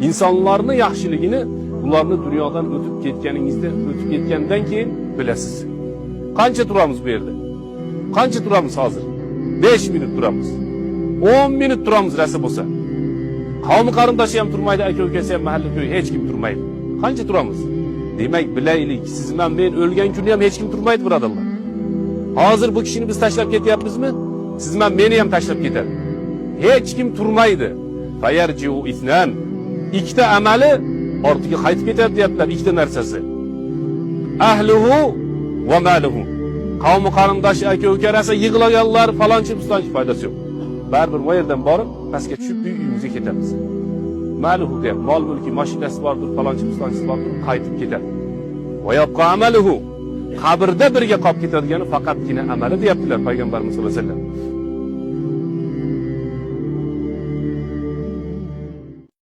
İnsanlarning yaxshiligini ularni dunyodan o'tib ketgandan keyin bilasiz. Qancha turamiz bu yerda? Qancha turamiz hozir? 5 minut turamiz. 10 minut turamiz rasa bo'lsa. Qavmi qarindoshi ham turmaydi, aka ukasi ham mahalla ko'y hech kim turmaydi. Qancha turamiz? Demak, bilaylik, siz bilan men o'lgan kunda ham hech kim turmaydi, birodarlar. Hozir bu kishini biz tashlab ketyapmizmi? Siz bilan meni ham tashlab ketadi. Hech kim turmaydi. Fayarjiu isnan. Ikkita amali ortiga qaytib ketadi deyaptilar, ikkita narsasi. Ahluhu va maluhu. Qavmi qarindoshi aka ukarasi yig'laganlar falonchi pistonchi foydasi yo'q. Baribir bu yerdan borib, pastga tushib uyimizga ketamiz. Maluhu deb mol mulki mashinasi bordir, falonchi pistonchisi bordir, qaytib ketadi. Va yabqa amaluhu. Qabrda birga qolib ketadigani faqatgina amali deyaptilar payg'ambarimiz sollallohu alayhi vasallam.